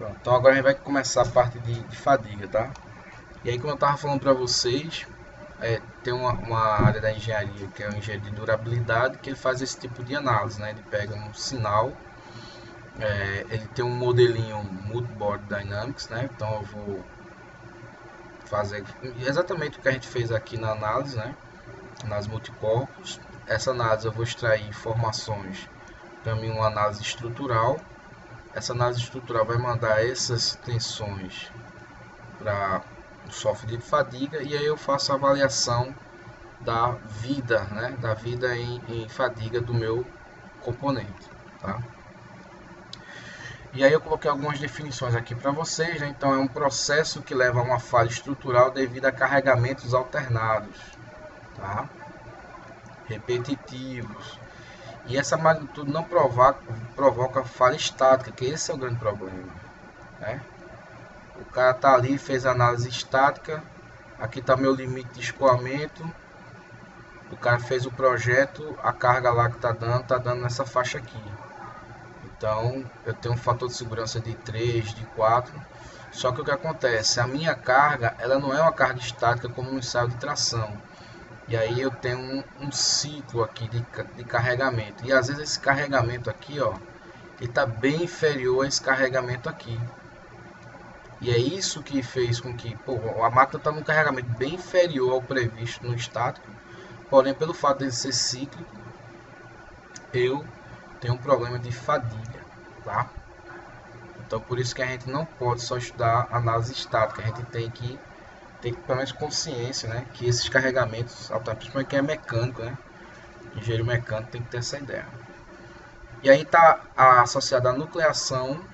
Pronto, então agora a gente vai começar a parte de fadiga, tá? E aí, como eu estava falando para vocês, tem uma área da engenharia que é o engenheiro de durabilidade, que ele faz esse tipo de análise, né? Ele pega um sinal, ele tem um modelinho Moodboard Dynamics, né? Então eu vou fazer exatamente o que a gente fez aqui na análise, né? Nas multicorpos. Essa análise eu vou extrair informações para mim, uma análise estrutural. Essa análise estrutural vai mandar essas tensões para o software de fadiga e aí eu faço a avaliação da vida, né, da vida em fadiga do meu componente, tá? E aí eu coloquei algumas definições aqui para vocês, né? Então é um processo que leva a uma falha estrutural devido a carregamentos alternados, tá? Repetitivos. E essa magnitude não provoca falha estática, que esse é o grande problema, né? O cara tá ali, fez a análise estática, aqui está meu limite de escoamento, o cara fez o projeto, a carga lá que tá dando nessa faixa aqui. Então eu tenho um fator de segurança de 3, de 4. Só que o que acontece? A minha carga, ela não é uma carga estática como no ensaio de tração. E aí eu tenho um ciclo aqui de carregamento. E às vezes esse carregamento aqui, ó, ele está bem inferior a esse carregamento aqui. E é isso que fez com que a máquina está num carregamento bem inferior ao previsto no estático. Porém, pelo fato de ser cíclico, eu tenho um problema de fadiga, tá? Então, por isso que a gente não pode só estudar análise estática. A gente tem que ter pelo menos consciência, né, que esses carregamentos, principalmente quem é mecânico, né, engenheiro mecânico tem que ter essa ideia. E aí está associada a nucleação,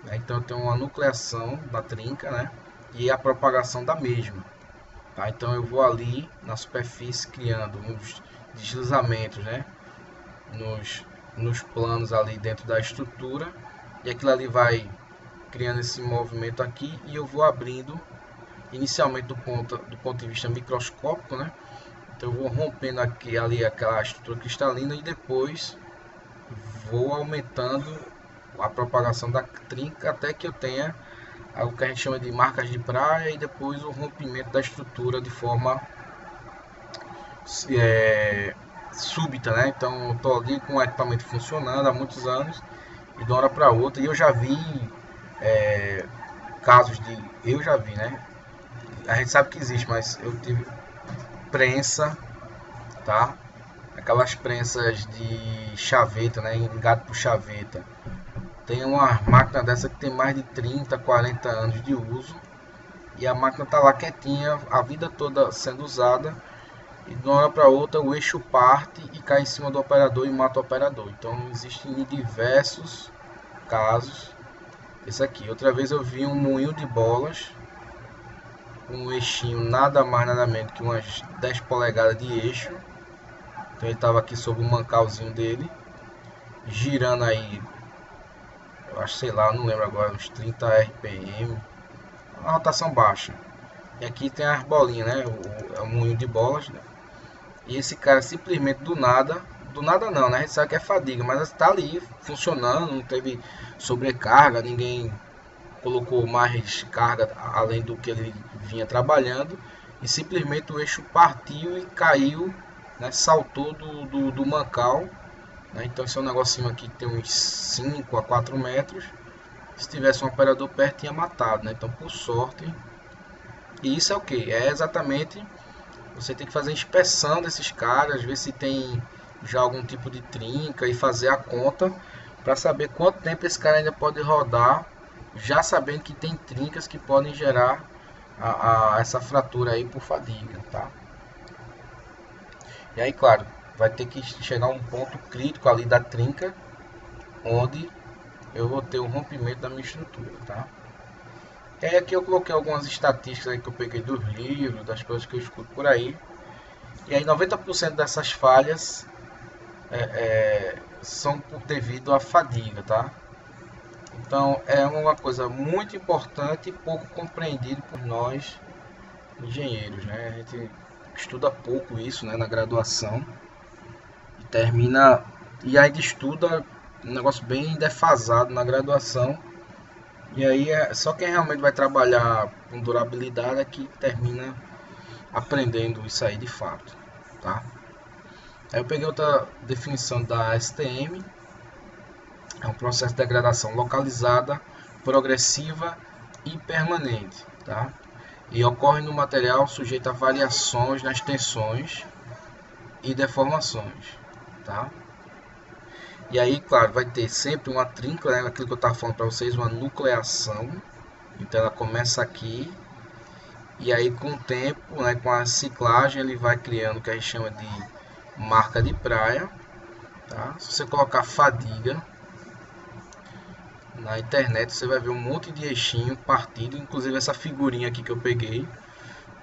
né, então eu tenho uma nucleação da trinca, né, e a propagação da mesma. Tá? Então eu vou ali na superfície criando uns deslizamentos, né, nos planos ali dentro da estrutura, e aquilo ali vai criando esse movimento aqui e eu vou abrindo inicialmente do ponto de vista microscópico, né? Então eu vou rompendo aqui ali aquela estrutura cristalina e depois vou aumentando a propagação da trinca até que eu tenha o que a gente chama de marcas de praia e depois o rompimento da estrutura de forma súbita, né? Então eu tô ali com o equipamento funcionando há muitos anos e de uma hora para outra e eu já vi casos eu já vi, né? A gente sabe que existe, mas eu tive prensa, tá? Aquelas prensas de chaveta, né? Engado por chaveta. Tem uma máquina dessa que tem mais de 30, 40 anos de uso e a máquina tá lá quietinha a vida toda sendo usada e de uma hora para outra o eixo parte e cai em cima do operador e mata o operador. Então existem diversos casos. Esse aqui, outra vez eu vi um moinho de bolas, um eixinho nada mais nada menos que umas 10 polegadas de eixo. Então ele estava aqui sobre o mancalzinho dele, girando aí, eu acho, sei lá, não lembro agora, uns 30 RPM, uma rotação baixa. E aqui tem as bolinhas, né? É um moinho de bolas, né? E esse cara simplesmente do nada não, né? A gente sabe que é fadiga, mas está ali funcionando, não teve sobrecarga, ninguém colocou mais carga além do que ele vinha trabalhando e simplesmente o eixo partiu e caiu, né, saltou do mancal, né, então esse é um negocinho aqui que tem uns 5 a 4 metros, se tivesse um operador perto tinha matado, né, então por sorte. E isso é o que? É exatamente, você tem que fazer a inspeção desses caras, ver se tem já algum tipo de trinca e fazer a conta para saber quanto tempo esse cara ainda pode rodar, já sabendo que tem trincas que podem gerar essa fratura aí por fadiga, tá? E aí, claro, vai ter que chegar um ponto crítico ali da trinca, onde eu vou ter o rompimento da minha estrutura, tá? E aí aqui eu coloquei algumas estatísticas aí que eu peguei dos livros, das coisas que eu escuto por aí. E aí 90% dessas falhas são devido à fadiga, tá? Então é uma coisa muito importante e pouco compreendida por nós engenheiros, né? A gente estuda pouco isso, né, na graduação e termina e ainda estuda um negócio bem defasado na graduação E aí é só quem realmente vai trabalhar com durabilidade é que termina aprendendo isso aí de fato, tá? Aí eu peguei outra definição da STM, é um processo de degradação localizada, progressiva e permanente, tá? E ocorre no material sujeito a variações nas tensões e deformações, tá? E aí, claro, vai ter sempre uma trinca, né? Aquilo que eu estava falando para vocês, uma nucleação. Então ela começa aqui e aí com o tempo, né, com a ciclagem, ele vai criando o que a gente chama de marca de praia, tá? Se você colocar fadiga na internet, você vai ver um monte de eixinho partido, inclusive essa figurinha aqui que eu peguei.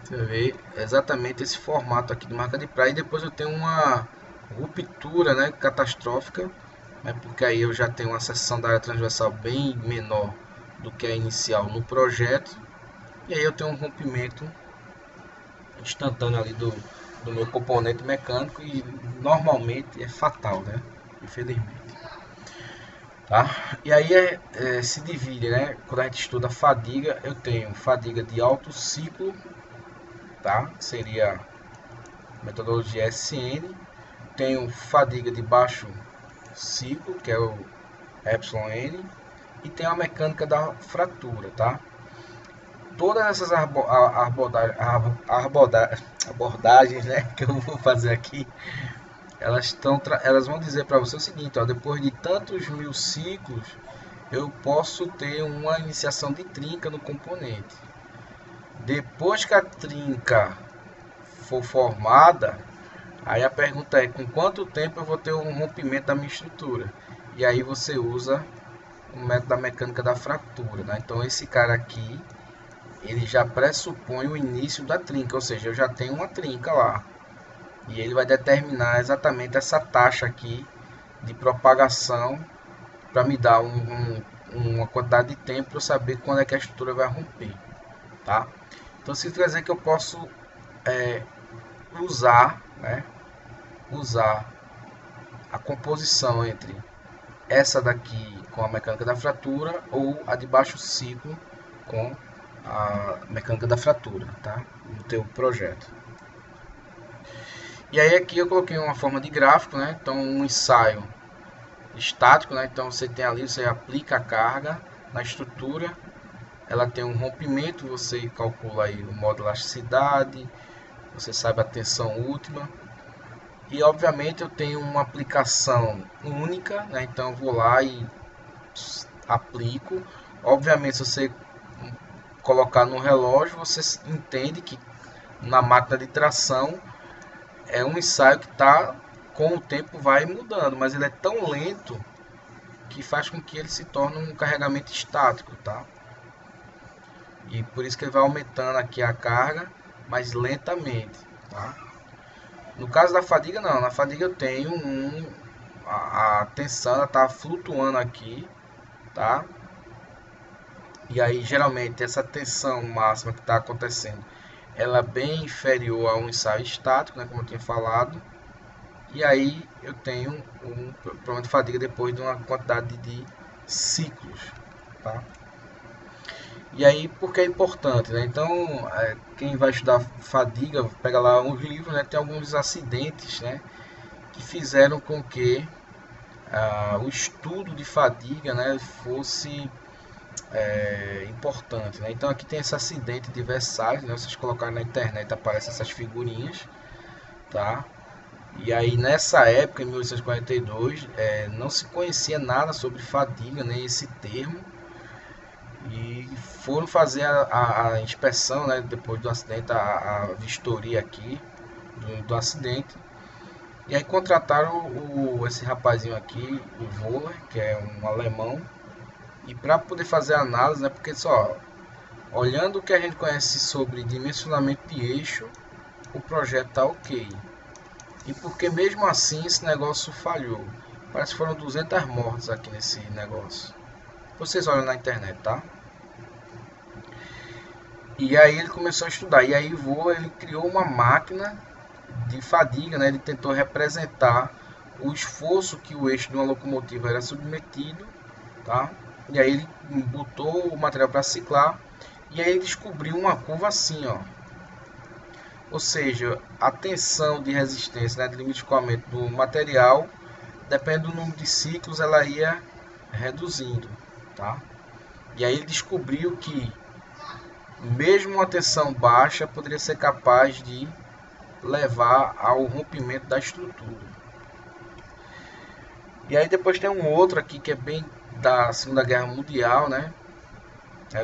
Você vai ver exatamente esse formato aqui de marca de praia. E depois eu tenho uma ruptura, né, catastrófica, né, porque aí eu já tenho uma seção da área transversal bem menor do que a inicial no projeto. E aí eu tenho um rompimento instantâneo ali do meu componente mecânico e normalmente é fatal, né? Infelizmente. Tá? E aí se divide, né? Quando a gente estuda fadiga, eu tenho fadiga de alto ciclo, tá? Que seria metodologia SN. Tenho fadiga de baixo ciclo, que é o εN, e tem a mecânica da fratura, tá? Todas essas abordagens, né, que eu vou fazer aqui, elas vão dizer para você o seguinte, ó, depois de tantos mil ciclos, eu posso ter uma iniciação de trinca no componente. Depois que a trinca for formada, aí a pergunta é com quanto tempo eu vou ter um rompimento da minha estrutura. E aí você usa o método da mecânica da fratura, né? Então esse cara aqui, ele já pressupõe o início da trinca, ou seja, eu já tenho uma trinca lá. E ele vai determinar exatamente essa taxa aqui de propagação para me dar uma quantidade de tempo para eu saber quando é que a estrutura vai romper, tá? Então isso quer dizer que eu posso usar, né, usar a composição entre essa daqui com a mecânica da fratura ou a de baixo ciclo com a mecânica da fratura, tá? No teu projeto. E aí aqui eu coloquei uma forma de gráfico, né? Então um ensaio estático, né? Então você tem ali, você aplica a carga na estrutura, ela tem um rompimento, você calcula aí o modo de elasticidade, você sabe a tensão última. E obviamente eu tenho uma aplicação única, né? Então eu vou lá e aplico. Obviamente se você colocar no relógio, você entende que na máquina de tração é um ensaio que está com o tempo vai mudando, mas ele é tão lento que faz com que ele se torne um carregamento estático, tá? E por isso que ele vai aumentando aqui a carga, mas lentamente, tá? No caso da fadiga não, na fadiga eu tenho a tensão está flutuando aqui, tá? E aí geralmente essa tensão máxima que está acontecendo, ela é bem inferior a um ensaio estático, né, como eu tinha falado. E aí eu tenho um problema de fadiga depois de uma quantidade de ciclos, tá? E aí, porque é importante, né? Então, quem vai estudar fadiga, pega lá uns livros, né? Tem alguns acidentes, né? Que fizeram com que o estudo de fadiga, né? Fosse importante, né? Então, aqui tem esse acidente de Versalhes, né? Vocês colocarem na internet, aparecem essas figurinhas, tá? E aí, nessa época, em 1842, não se conhecia nada sobre fadiga, nem esse termo. E foram fazer a inspeção, né, depois do acidente, a vistoria aqui do acidente. E aí contrataram esse rapazinho aqui, o Wöhler, que é um alemão. E para poder fazer a análise, né, porque só olhando o que a gente conhece sobre dimensionamento de eixo, o projeto tá ok. E porque mesmo assim esse negócio falhou. Parece que foram 200 mortes aqui nesse negócio. Vocês olham na internet, tá? E aí ele começou a estudar. E aí ele criou uma máquina de fadiga, né? Ele tentou representar o esforço que o eixo de uma locomotiva era submetido, tá? E aí ele botou o material para ciclar e aí ele descobriu uma curva assim, ó. Ou seja, a tensão de resistência, né, de limite de escoamento do material, depende do número de ciclos, ela ia reduzindo, tá? E aí ele descobriu que mesmo uma tensão baixa poderia ser capaz de levar ao rompimento da estrutura. E aí depois tem um outro aqui que é bem da Segunda Guerra Mundial, né?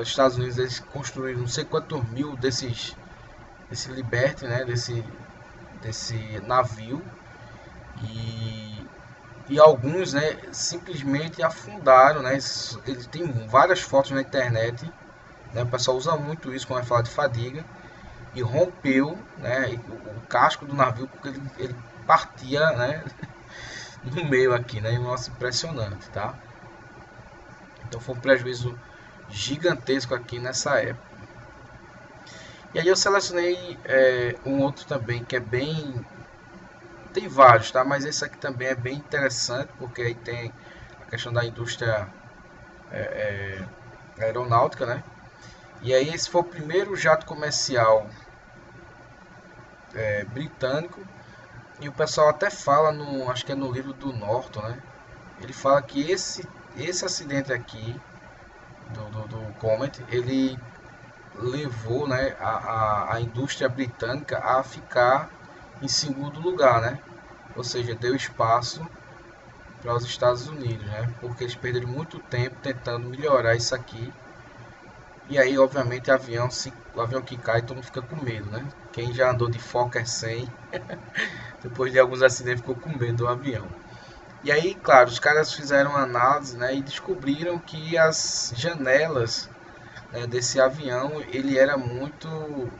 Os Estados Unidos eles construíram não sei quantos mil desse Liberty, né? Desse navio e alguns, né? Simplesmente afundaram, né? Ele tem várias fotos na internet, né? O pessoal usa muito isso quando vai falar de fadiga e rompeu, né? O casco do navio porque ele partia, né? No meio aqui, né? Nossa, impressionante, tá? Então foi um prejuízo gigantesco aqui nessa época. E aí eu selecionei um outro também que é bem... Tem vários, tá? Mas esse aqui também é bem interessante, porque aí tem a questão da indústria aeronáutica, né? E aí esse foi o primeiro jato comercial britânico. E o pessoal até fala, acho que é no livro do Norton, né? Ele fala que esse acidente aqui do Comet, ele levou, né, a indústria britânica a ficar em segundo lugar, né? Ou seja, deu espaço para os Estados Unidos, né? Porque eles perderam muito tempo tentando melhorar isso aqui. E aí, obviamente, o avião que cai, todo mundo fica com medo, né? Quem já andou de Fokker 100, depois de alguns acidentes, ficou com medo do avião. E aí, claro, os caras fizeram análise, né, e descobriram que as janelas, né, desse avião, ele era muito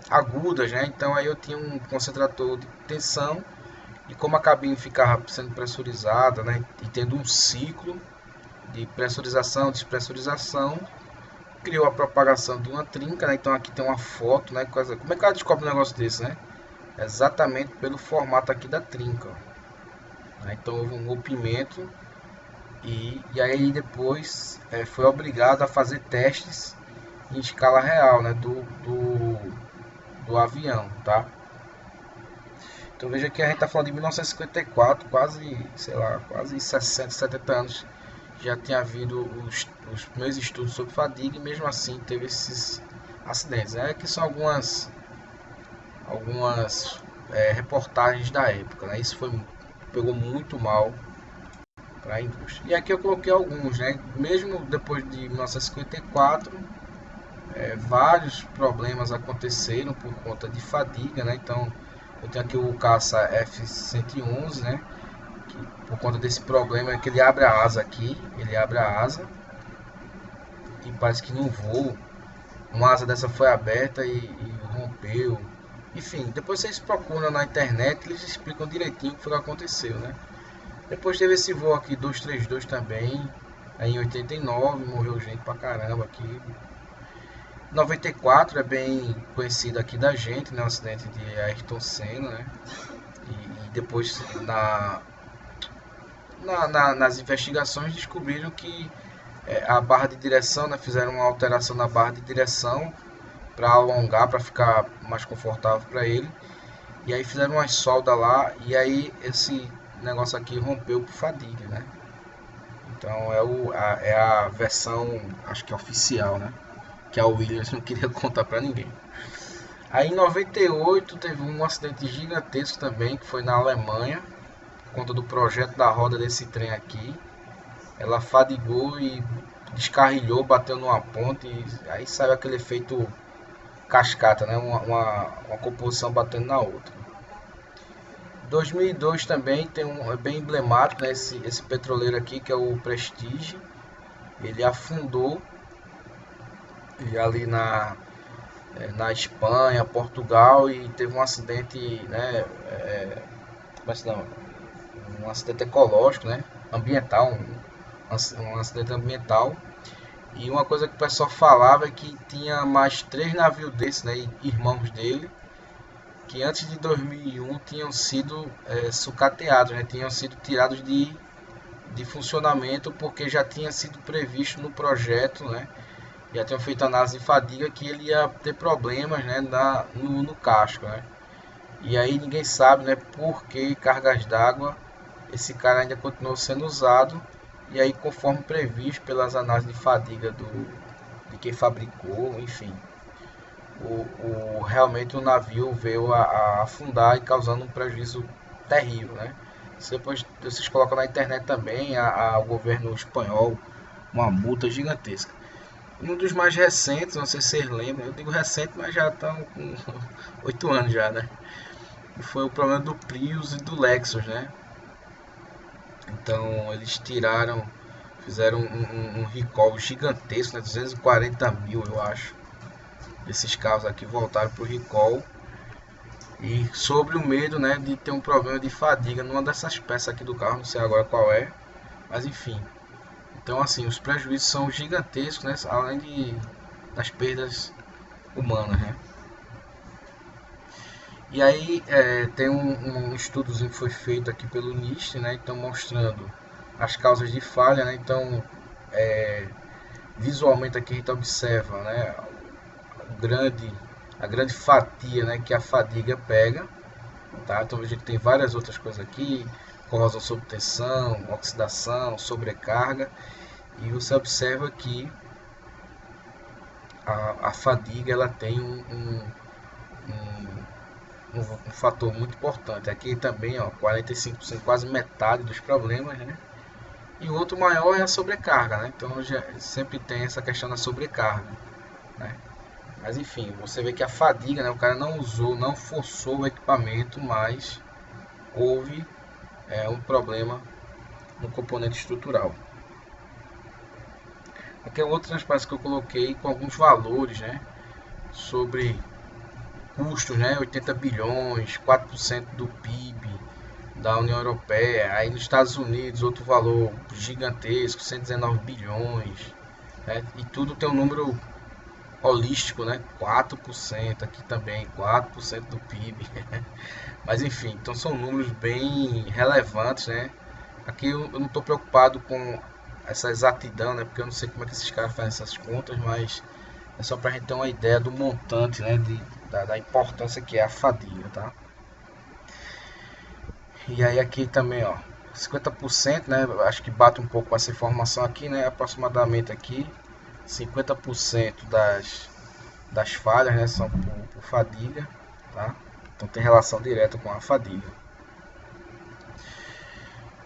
agudas, né? Então aí eu tinha um concentrador de tensão e como a cabine ficava sendo pressurizada, né, e tendo um ciclo de pressurização, despressurização, criou a propagação de uma trinca, né? Então aqui tem uma foto, né? Como é que ela descobre um negócio desse, né? Exatamente pelo formato aqui da trinca, ó. Então houve um rompimento e aí depois foi obrigado a fazer testes em escala real, né? Do avião, tá? Então veja que a gente está falando de 1954, quase, sei lá, quase 60, 70 anos já tinha havido os primeiros estudos sobre fadiga e mesmo assim teve esses acidentes. Que são algumas reportagens da época, né? Isso pegou muito mal para a indústria. E aqui eu coloquei alguns, né? Mesmo depois de 1954, vários problemas aconteceram por conta de fadiga, né? Então eu tenho aqui o caça F-111, né? Que, por conta desse problema é que ele abre a asa aqui, ele abre a asa e parece que no voo uma asa dessa foi aberta e rompeu. Enfim, depois vocês procuram na internet, eles explicam direitinho o que foi que aconteceu, né? Depois teve esse voo aqui 232 também, aí em 89 morreu gente pra caramba aqui. 94 é bem conhecido aqui da gente, né? O acidente de Ayrton Senna, né? E depois nas investigações descobriram que a barra de direção, né? Fizeram uma alteração na barra de direção para alongar, para ficar mais confortável para ele. E aí fizeram uma solda lá e aí esse negócio aqui rompeu por fadiga, né? Então é a versão, acho que é oficial, né? Que a Williams não queria contar para ninguém. Aí em 98 teve um acidente gigantesco também, que foi na Alemanha, por conta do projeto da roda desse trem aqui. Ela fadigou e descarrilhou, bateu numa ponte, e aí saiu aquele efeito cascata, né? Uma composição batendo na outra. 2002 também tem é bem emblemático, né? Esse petroleiro aqui, que é o Prestige. Ele afundou e ali na Espanha, Portugal, e teve um acidente, né? Mas não, um acidente ecológico, né? Ambiental, um acidente ambiental. E uma coisa que o pessoal falava é que tinha mais 3 navios desses, né? Irmãos dele, que antes de 2001 tinham sido sucateados, né? Tinham sido tirados de funcionamento, porque já tinha sido previsto no projeto, né? Já tinham feito análise de fadiga que ele ia ter problemas, né, no casco, né? E aí ninguém sabe, né, por que cargas d'água esse cara ainda continuou sendo usado. E aí, conforme previsto pelas análises de fadiga de quem fabricou, enfim, realmente o navio veio a afundar e causando um prejuízo terrível, né? Depois vocês colocam na internet também o governo espanhol uma multa gigantesca. Um dos mais recentes, não sei se vocês lembram, eu digo recente, mas já estão com 8 anos já, né? Foi o problema do Prius e do Lexus, né? Então eles fizeram um recall gigantesco, né? 240 mil, eu acho. Esses carros aqui voltaram para o recall. E sobre o medo, né, de ter um problema de fadiga numa dessas peças aqui do carro, não sei agora qual é, mas enfim. Então assim, os prejuízos são gigantescos, né, além das perdas humanas, né. E aí tem um estudozinho que foi feito aqui pelo NIST, né, então mostrando as causas de falha, né, então visualmente aqui a gente observa, né, a grande fatia, né, que a fadiga pega, tá? Então veja que tem várias outras coisas aqui, corrosão sob tensão, oxidação, sobrecarga, e você observa que a fadiga ela tem um fator muito importante. Aqui também, ó, 45%, quase metade dos problemas, né? E o outro maior é a sobrecarga, né? Então já sempre tem essa questão da sobrecarga, né? Mas enfim, você vê que a fadiga, né? O cara não usou, não forçou o equipamento, mas houve um problema no componente estrutural. Aqui é outra transparência que eu coloquei com alguns valores, né? Sobre custos, né? 80 bilhões, 4% do PIB da União Europeia. Aí nos Estados Unidos, outro valor gigantesco, 119 bilhões. Né? E tudo tem um número holístico, né? 4%, aqui também 4% do PIB. Mas enfim, então são números bem relevantes, né? Aqui eu não estou preocupado com essa exatidão, né? Porque eu não sei como é que esses caras fazem essas contas, mas é só para a gente ter uma ideia do montante, né? Da importância que é a fadiga, tá? E aí aqui também, ó, 50%, né? Acho que bate um pouco com essa informação aqui, né? Aproximadamente aqui, 50% das falhas, né? São por fadiga, tá? Então tem relação direta com a fadiga.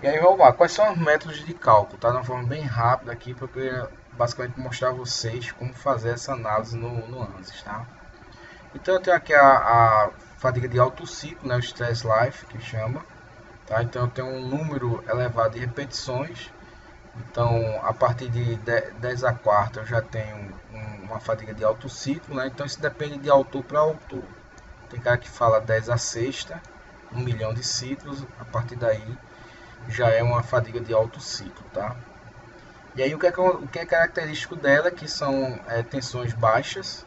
E aí vamos lá, quais são os métodos de cálculo, tá? De uma forma bem rápida aqui, para eu queria basicamente mostrar a vocês como fazer essa análise no ANSYS, tá? Então eu tenho aqui a fadiga de alto ciclo, né? O stress life, que chama, tá? Então eu tenho um número elevado de repetições, então a partir de 10 a quarta eu já tenho uma fadiga de alto ciclo, né? Então isso depende de autor para autor. Tem cara que fala 10 a sexta, 1 milhão de ciclos, a partir daí já é uma fadiga de alto ciclo, tá? E aí o que é característico dela, que são tensões baixas,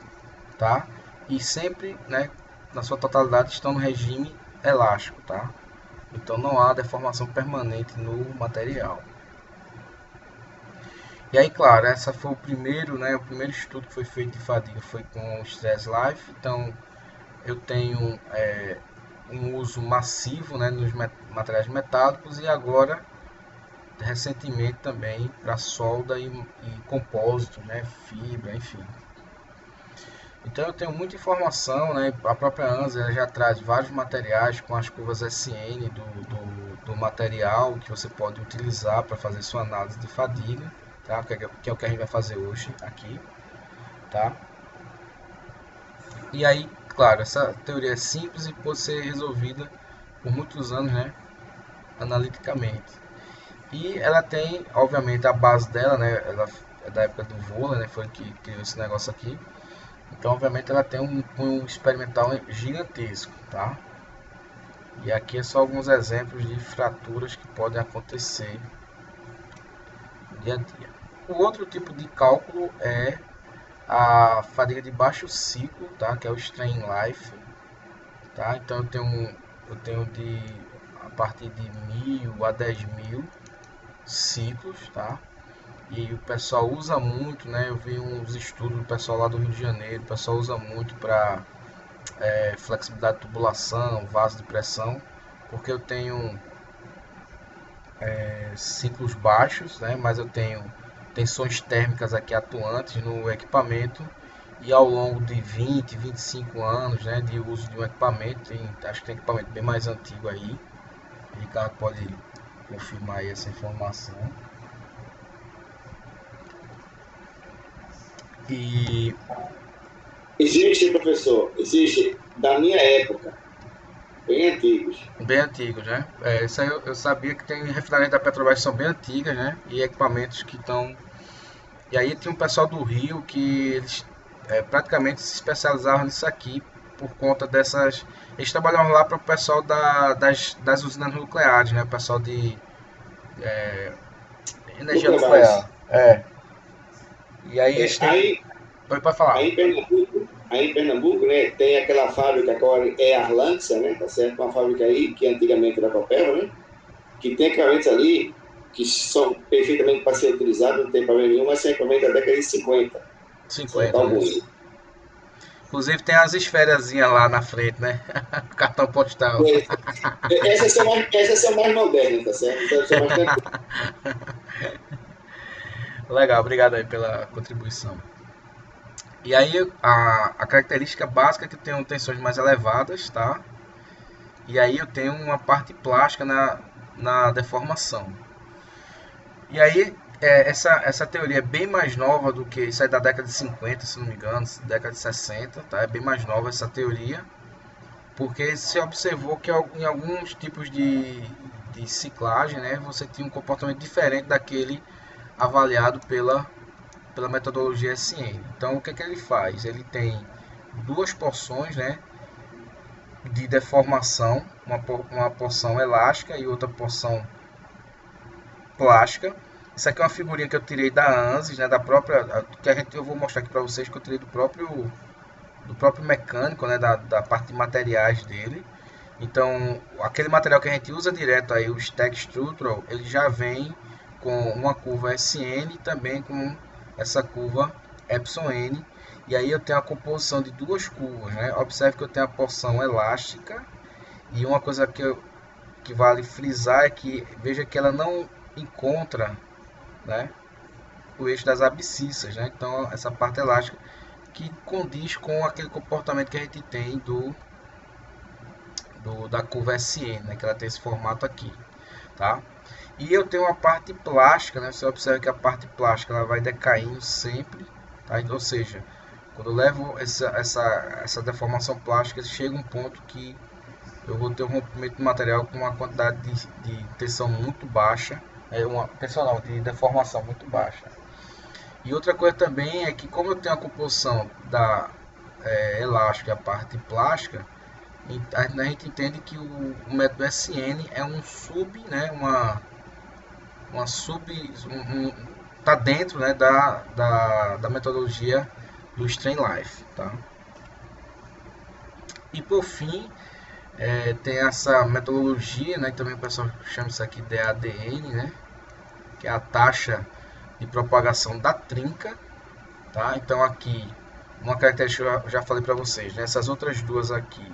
tá? E sempre, né, na sua totalidade estão no regime elástico, tá? Então não há deformação permanente no material. E aí, claro, essa foi o primeiro, né, o primeiro estudo que foi feito de fadiga foi com o Stress Life. Então eu tenho um uso massivo, né, nos materiais metálicos e agora recentemente também para solda e compósito, né, fibra, enfim. Então eu tenho muita informação, né, a própria ANSYS já traz vários materiais com as curvas SN do material que você pode utilizar para fazer sua análise de fadiga, tá? Que é o que a gente vai fazer hoje aqui, tá? E aí, claro, essa teoria é simples e pode ser resolvida por muitos anos, né, analiticamente. E ela tem, obviamente, a base dela, né, ela é da época do vôlei, né, foi que criou esse negócio aqui. Então, obviamente, ela tem um cunho experimental gigantesco, tá? E aqui é só alguns exemplos de fraturas que podem acontecer no dia a dia. O outro tipo de cálculo é a fadiga de baixo ciclo, tá? Que é o strain life, tá? Então eu tenho de a partir de 1000 a 10.000, ciclos, tá? E o pessoal usa muito, né? Eu vi uns estudos do pessoal lá do Rio de Janeiro, o pessoal usa muito para flexibilidade de tubulação, vaso de pressão, porque eu tenho ciclos baixos, né? Mas eu tenho tensões térmicas aqui atuantes no equipamento e ao longo de 20, 25 anos, né, de uso de um equipamento, acho que tem equipamento bem mais antigo aí, o Ricardo pode confirmar aí essa informação. E Existe, professor, existe da minha época, bem antigos. bem antigos, né? Isso aí eu sabia que tem refinarias da Petrobras que são bem antigas, né? E equipamentos que estão. E aí tinha um pessoal do Rio que eles praticamente se especializavam nisso aqui por conta dessas. Eles trabalhavam lá para o pessoal das usinas nucleares, né? O pessoal de energia Nunca mais. nuclear. É. E aí É, eles têm. Oi, pode falar. aí em Pernambuco, né, tem aquela fábrica que agora é a Arlança, né, tá certo? Uma fábrica aí que antigamente era Copel, né, que tem equipamentos ali que são perfeitamente para ser utilizados, não tem problema nenhum, mas são equipamentos da década de 50, certo? 50, né? Alguns. Inclusive tem as esferazinhas lá na frente, né? Cartão postal. Essas são mais modernas, tá certo? Essas são mais tranquilas. Legal, obrigado aí pela contribuição. E aí a característica básica é que eu tenho tensões mais elevadas, tá? E aí eu tenho uma parte plástica na deformação. E aí essa teoria é bem mais nova do que isso é da década de 50, se não me engano, década de 60, tá? É bem mais nova essa teoria, porque se observou que em alguns tipos de ciclagem, né, você tinha um comportamento diferente daquele avaliado pela metodologia SN. Então, o que ele faz? Ele tem duas porções, né, de deformação, uma porção elástica e outra porção plástica. Isso aqui é uma figurinha que eu tirei da ANSYS, né, da própria, que eu vou mostrar aqui para vocês que eu tirei do próprio mecânico, né, da parte de materiais dele. Então, aquele material que a gente usa direto aí, o Stack Structural, ele já vem com uma curva SN e também com essa curva Epsilon N. E aí eu tenho a composição de duas curvas, né? Observe que eu tenho a porção elástica e uma coisa que vale frisar é que veja que ela não encontra, né, o eixo das abscissas, né? Então essa parte elástica que condiz com aquele comportamento que a gente tem da curva SN, né, que ela tem esse formato aqui, tá? E eu tenho uma parte plástica, né? Você observa que a parte plástica ela vai decaindo sempre, tá? Ou seja, quando eu levo essa deformação plástica, chega um ponto que eu vou ter um rompimento do material com uma quantidade de tensão muito baixa, uma tensão não, de deformação muito baixa. E outra coisa também é que como eu tenho a composição da elástica e a parte plástica, a gente entende que o método SN é um sub, né, uma sub, tá dentro, né, da metodologia do Strain Life, tá? E por fim, tem essa metodologia, né, que também o pessoal chama isso aqui de ADN, né, que é a taxa de propagação da trinca, tá? Então aqui uma característica que eu já falei para vocês, né, essas outras duas aqui,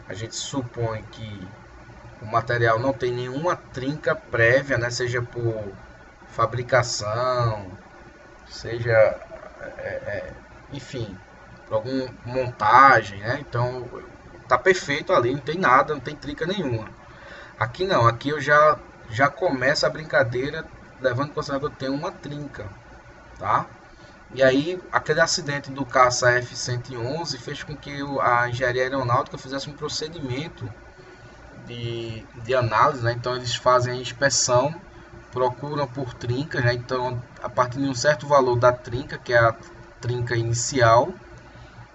a gente supõe que o material não tem nenhuma trinca prévia, né, seja por fabricação, seja, enfim, por alguma montagem, né? Então tá perfeito ali, não tem nada, não tem trinca nenhuma. Aqui não, aqui eu já começo a brincadeira levando em consideração que eu tenho uma trinca, tá? E aí aquele acidente do caça F-111 fez com que a engenharia aeronáutica fizesse um procedimento de análise, né? Então eles fazem a inspeção, procuram por trincas, né? Então a partir de um certo valor da trinca, que é a trinca inicial,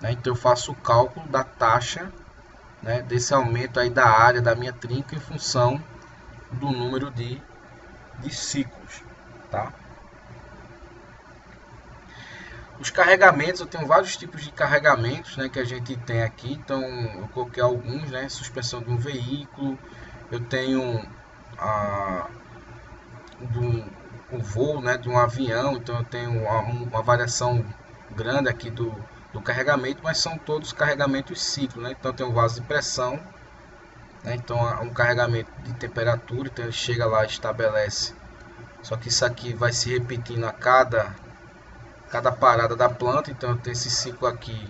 né? Então eu faço o cálculo da taxa, né, desse aumento aí da área da minha trinca em função do número de ciclos, tá? Os carregamentos, eu tenho vários tipos de carregamentos, né, que a gente tem aqui, então eu coloquei alguns, né, suspensão de um veículo, eu tenho um voo, né, de um avião, então eu tenho uma variação grande aqui do carregamento, mas são todos carregamentos ciclo, né? Então tem um vaso de pressão, né? Então um carregamento de temperatura, então ele chega lá e estabelece. Só que isso aqui vai se repetindo a cada parada da planta, então eu tenho esse ciclo aqui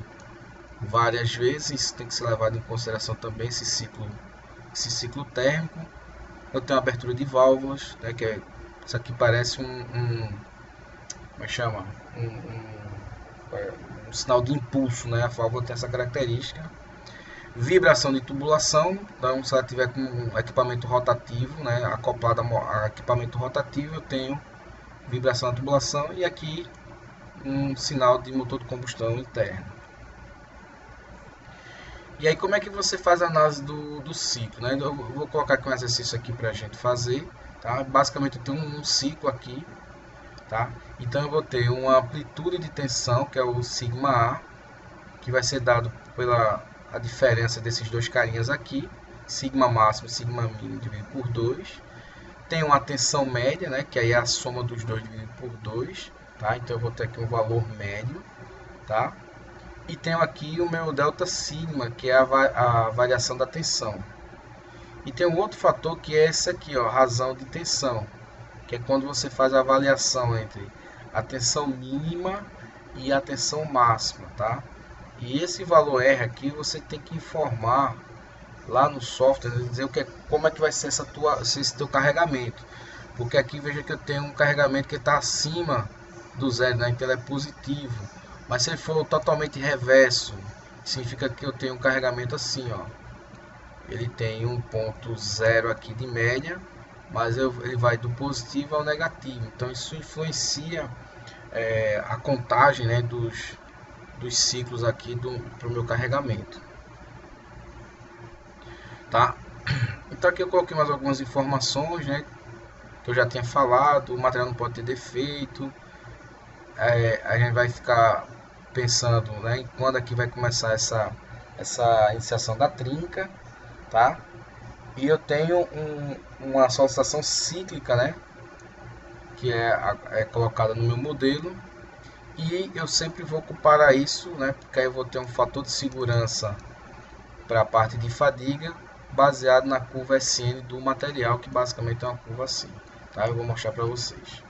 várias vezes, isso tem que ser levado em consideração também, esse ciclo térmico. Eu tenho abertura de válvulas, né, que isso aqui parece como é que chama? Um sinal de impulso, né? A válvula tem essa característica. Vibração de tubulação, então se ela tiver com um equipamento rotativo, né, acoplado a equipamento rotativo, eu tenho vibração da tubulação, e aqui um sinal de motor de combustão interno. E aí como é que você faz a análise do ciclo, né? Eu vou colocar aqui um exercício aqui para a gente fazer, tá? Basicamente eu tenho um ciclo aqui, tá? Então eu vou ter uma amplitude de tensão, que é o sigma A, que vai ser dado pela a diferença desses dois carinhas aqui, sigma máximo e sigma mínimo dividido por 2. Tem uma tensão média, né, que aí é a soma dos dois dividido por 2, tá? Então eu vou ter aqui um valor médio, tá? E tenho aqui o meu delta sigma, que é a variação da tensão. E tem um outro fator que é esse aqui, ó, razão de tensão, que é quando você faz a avaliação entre a tensão mínima e a tensão máxima, tá? E esse valor R aqui você tem que informar lá no software, dizer como é que vai ser esse teu carregamento. Porque aqui veja que eu tenho um carregamento que está acima do zero, né? Então ele é positivo. Mas se ele for totalmente reverso, significa que eu tenho um carregamento assim, ó. Ele tem 1.0 aqui de média, mas ele vai do positivo ao negativo. Então isso influencia a contagem, né, dos ciclos aqui para o meu carregamento, tá? Então aqui eu coloquei mais algumas informações, né, que eu já tinha falado. O material não pode ter defeito. A gente vai ficar pensando, né, em quando aqui vai começar essa iniciação da trinca, tá? E eu tenho uma solicitação cíclica, né, que é colocada no meu modelo. E eu sempre vou comparar isso, né, porque aí eu vou ter um fator de segurança para a parte de fadiga baseado na curva SN do material, que basicamente é uma curva assim, tá? Eu vou mostrar para vocês.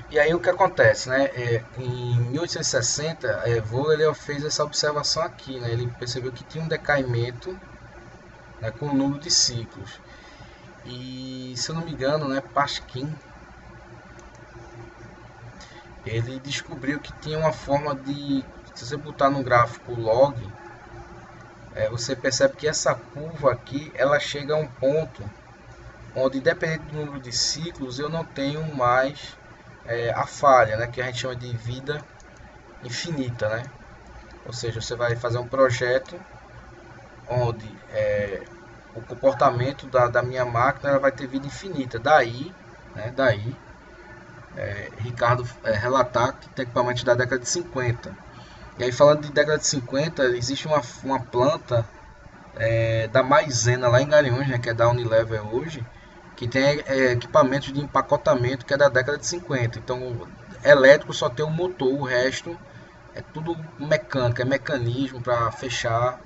E aí o que acontece, né? Em 1860, Voegelin fez essa observação aqui, né? Ele percebeu que tinha um decaimento, né, com o número de ciclos. E se eu não me engano, né, Pasquin, ele descobriu que tinha uma forma de, se você botar no gráfico log, você percebe que essa curva aqui, ela chega a um ponto onde, dependendo do número de ciclos, eu não tenho mais a falha, né, que a gente chama de vida infinita, né? Ou seja, você vai fazer um projeto onde o comportamento da minha máquina ela vai ter vida infinita. Daí Ricardo relatar que tem equipamentos da década de 50. E aí, falando de década de 50, existe uma planta da Maisena lá em Garanhuns, né, que é da Unilever hoje, que tem equipamentos de empacotamento que é da década de 50. Então, elétrico só tem um motor, o resto é tudo mecânica, é mecanismo para fechar,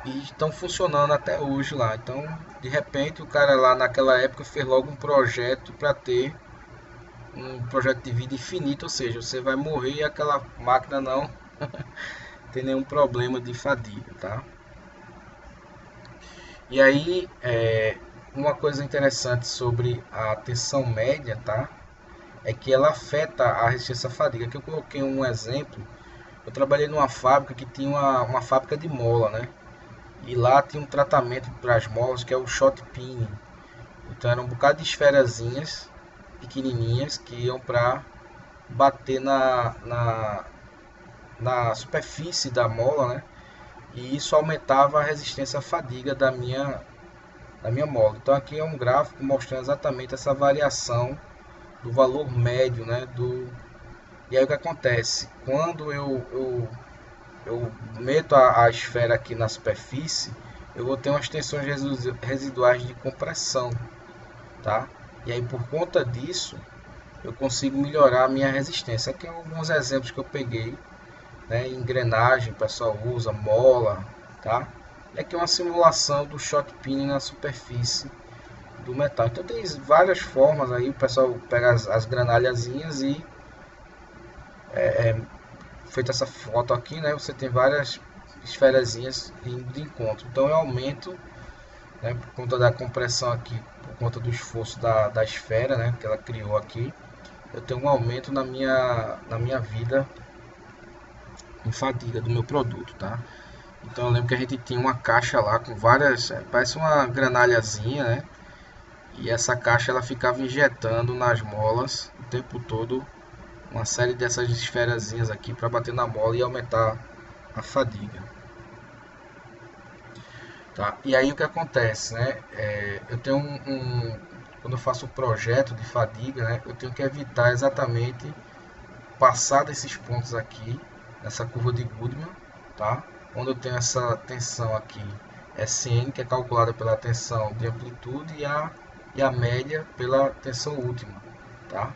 e estão funcionando até hoje lá. Então, de repente, o cara lá naquela época fez logo um projeto para ter um projeto de vida infinito, ou seja, você vai morrer e aquela máquina não tem nenhum problema de fadiga, tá? E aí, uma coisa interessante sobre a tensão média, tá? É que ela afeta a resistência à fadiga. Aqui eu coloquei um exemplo. Eu trabalhei numa fábrica que tinha uma fábrica de mola, né? E lá tinha um tratamento para as molas que é o shot pin. Então era um bocado de esferazinhas pequenininhas que iam para bater na superfície da mola, né? E isso aumentava a resistência à fadiga da minha mola. Então aqui é um gráfico mostrando exatamente essa variação do valor médio, né? E aí o que acontece? Quando eu meto a esfera aqui na superfície, eu vou ter umas tensões residuais de compressão. tá? E aí por conta disso eu consigo melhorar a minha resistência. Aqui alguns exemplos que eu peguei, né? Engrenagem, o pessoal usa, mola, tá? E aqui uma simulação do shot pin na superfície do metal. Então tem várias formas aí, o pessoal pega as granalhazinhas e feita essa foto aqui, né? Você tem várias esferazinhas indo de encontro. Então eu aumento, né? Por conta da compressão aqui, por conta do esforço da esfera, né? Que ela criou aqui, eu tenho um aumento na minha vida em fadiga do meu produto, tá? Então eu lembro que a gente tinha uma caixa lá com várias, parece uma granalhazinha, né? E essa caixa ela ficava injetando nas molas o tempo todo uma série dessas esferazinhas aqui para bater na mola e aumentar a fadiga, tá? E aí o que acontece, né? Eu tenho quando eu faço um projeto de fadiga, né? Eu tenho que evitar exatamente passar desses pontos aqui nessa curva de Goodman, tá? Onde eu tenho essa tensão aqui SN, que é calculada pela tensão de amplitude, e a média pela tensão última, tá?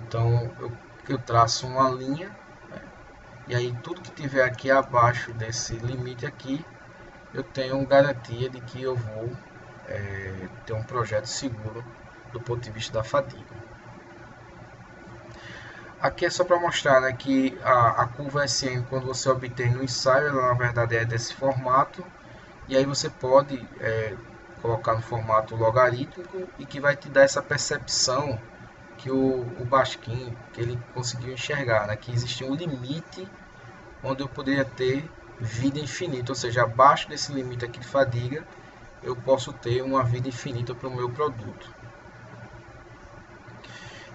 Então eu traço uma linha, né? E aí tudo que tiver aqui abaixo desse limite aqui, eu tenho garantia de que eu vou ter um projeto seguro do ponto de vista da fadiga. Aqui é só para mostrar, né, que a curva SN, quando você obtém no ensaio, ela na verdade é desse formato, e aí você pode colocar no formato logarítmico, e que vai te dar essa percepção que o Baskin, que ele conseguiu enxergar, né, que existia um limite onde eu poderia ter vida infinita, ou seja, abaixo desse limite aqui de fadiga, eu posso ter uma vida infinita para o meu produto.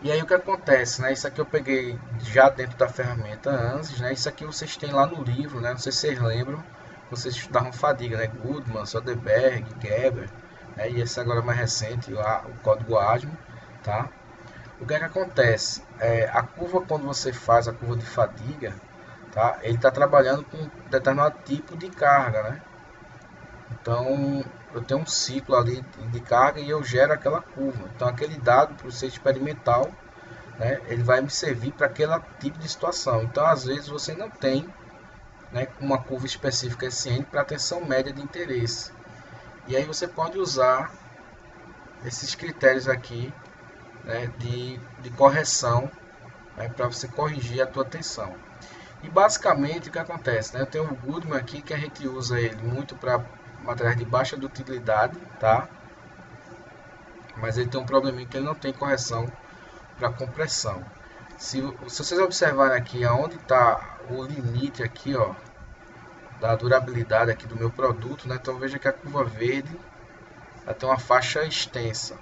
E aí o que acontece, né? Isso aqui eu peguei já dentro da ferramenta ANSYS, né? Isso aqui vocês têm lá no livro, né? Não sei se vocês lembram, vocês estudavam fadiga, né? Goodman, Soderbergh, Gerber, né? E esse agora mais recente, o código ASME, tá? O que é que acontece? A curva, quando você faz a curva de fadiga, tá? Ele está trabalhando com um determinado tipo de carga, né? Então eu tenho um ciclo ali de carga e eu gero aquela curva. Então aquele dado para o ser experimental, né, ele vai me servir para aquele tipo de situação. Então às vezes você não tem, né, uma curva específica SN para a tensão média de interesse. E aí você pode usar esses critérios aqui, né, de correção, né, para você corrigir a tua tensão. E basicamente o que acontece, né, eu tenho o Goodman aqui que a gente usa ele muito para materiais de baixa dutilidade, tá? Mas ele tem um probleminha que ele não tem correção para compressão. Se vocês observarem aqui aonde está o limite aqui, ó, da durabilidade aqui do meu produto, né? Então veja que a curva verde ela tem uma faixa extensa.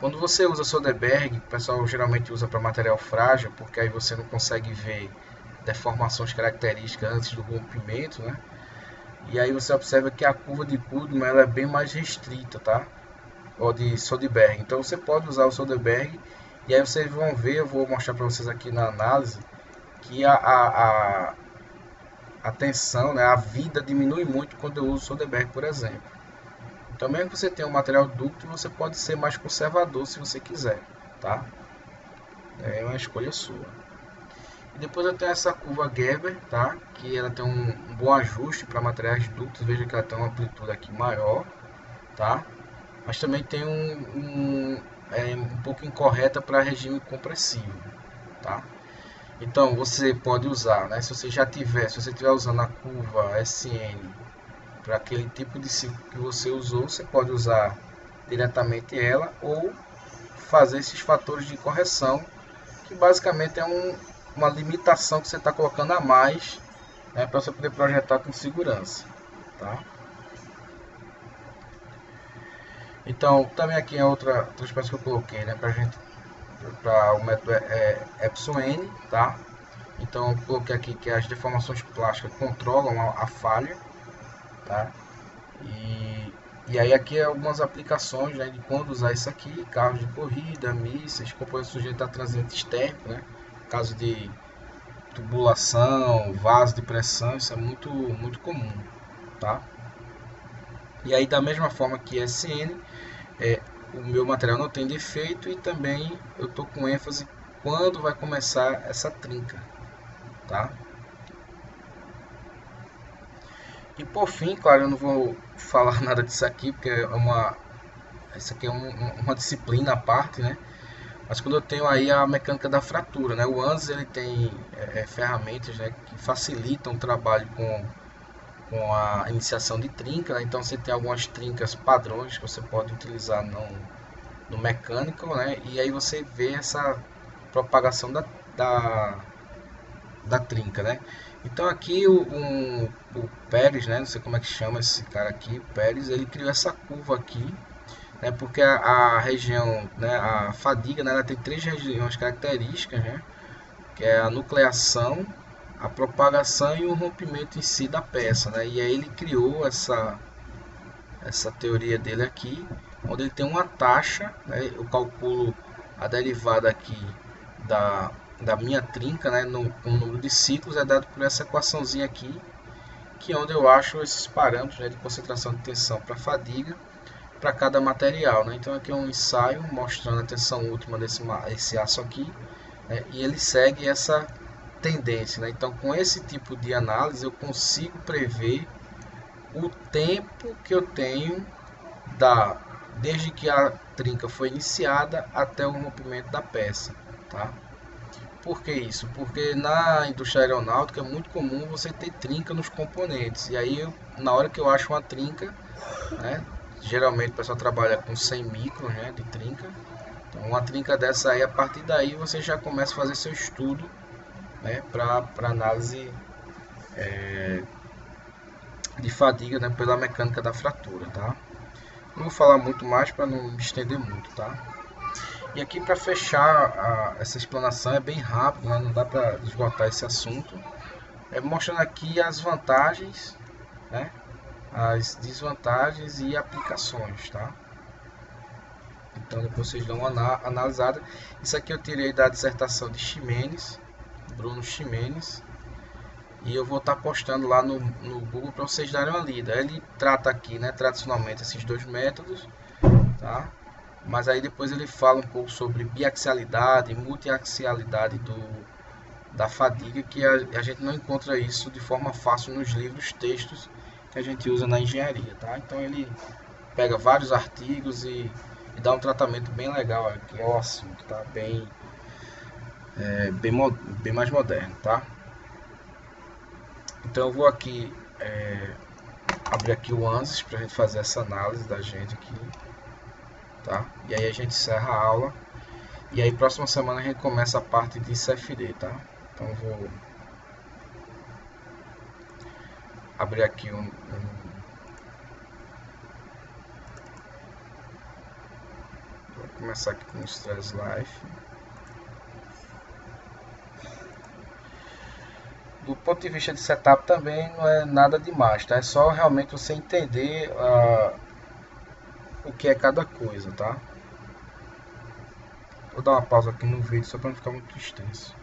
Quando você usa Soderbergh, o pessoal geralmente usa para material frágil, porque aí você não consegue ver deformações características antes do rompimento, né? E aí você observa que a curva de Goodman ela é bem mais restrita, tá? Ou de Soderbergh. Então você pode usar o Soderbergh e aí vocês vão ver, eu vou mostrar para vocês aqui na análise, que a tensão, né, a vida diminui muito quando eu uso o Soderbergh, por exemplo. Então mesmo que você tenha um material dúctil, você pode ser mais conservador se você quiser, tá? É uma escolha sua. E depois eu tenho essa curva Gerber, tá? Que ela tem um bom ajuste para materiais ductos. Veja que ela tem uma amplitude aqui maior, tá? Mas também tem um pouco incorreta para regime compressivo, tá? Então você pode usar, né? Se você estiver usando a curva SN para aquele tipo de ciclo que você usou, você pode usar diretamente ela ou fazer esses fatores de correção, que basicamente é uma limitação que você está colocando a mais, né, para você poder projetar com segurança, tá? Então também aqui é outra espécie que eu coloquei, né, para o método Epson N, tá? Então eu coloquei aqui que as deformações plásticas controlam a falha, tá? E aí aqui é algumas aplicações, né, de quando usar isso aqui: carros de corrida, mísseis, componentes sujeitos a transiente térmico, né? Caso de tubulação, vaso de pressão, isso é muito comum, tá? E aí da mesma forma que SN, o meu material não tem defeito e também eu tô com ênfase quando vai começar essa trinca, tá? E por fim, claro, eu não vou falar nada disso aqui, porque isso aqui é uma disciplina à parte, né? Mas quando eu tenho aí a mecânica da fratura, né? O ANSYS ele tem ferramentas, né, que facilitam o trabalho com a iniciação de trinca, né? Então você tem algumas trincas padrões que você pode utilizar no mecânico, né? E aí você vê essa propagação da trinca, né? Então aqui o Pérez, né? Não sei como é que chama esse cara aqui, o Pérez, ele criou essa curva aqui, né? Porque a região, né? A fadiga, né? Ela tem três regiões características, né? Que é a nucleação, a propagação e o rompimento em si da peça, né? E aí ele criou essa teoria dele aqui, onde ele tem uma taxa, né? Eu calculo a derivada aqui da minha trinca, né? Com o número de ciclos é dado por essa equaçãozinha aqui, que é onde eu acho esses parâmetros, né, de concentração de tensão para fadiga para cada material, né? Então aqui é um ensaio mostrando a tensão última desse aço aqui, né? E ele segue essa tendência, né? Então com esse tipo de análise eu consigo prever o tempo que eu tenho desde que a trinca foi iniciada até o rompimento da peça, tá? Por que isso? Porque na indústria aeronáutica é muito comum você ter trinca nos componentes. E aí, na hora que eu acho uma trinca, né, geralmente o pessoal trabalha com 100 microns, né, de trinca. Então, uma trinca dessa aí, a partir daí você já começa a fazer seu estudo, né, para análise de fadiga, né, pela mecânica da fratura, tá? Não vou falar muito mais para não me estender muito, tá? E aqui para fechar essa explanação é bem rápido, né? Não dá para esgotar esse assunto. Mostrando aqui as vantagens, né? As desvantagens e aplicações, tá? Então depois vocês dão uma analisada. Isso aqui eu tirei da dissertação de Ximenes, Bruno Ximenes. E eu vou estar postando lá no Google para vocês darem uma lida. Ele trata aqui, né, tradicionalmente esses dois métodos, tá? Mas aí depois ele fala um pouco sobre biaxialidade e multiaxialidade da fadiga, que a gente não encontra isso de forma fácil nos livros, textos que a gente usa na engenharia, tá? Então ele pega vários artigos e dá um tratamento bem legal aqui ao assunto, tá? Bem mais moderno, tá? Então eu vou aqui abrir aqui o ANSYS para a gente fazer essa análise da gente aqui. Tá? E aí a gente encerra a aula. E aí próxima semana a gente começa a parte de CFD, tá? Então eu vou abrir aqui vou começar aqui com o Stress Life. Do ponto de vista de setup também não é nada demais, tá? É só realmente você entender o que é cada coisa, tá? Vou dar uma pausa aqui no vídeo só para não ficar muito extenso.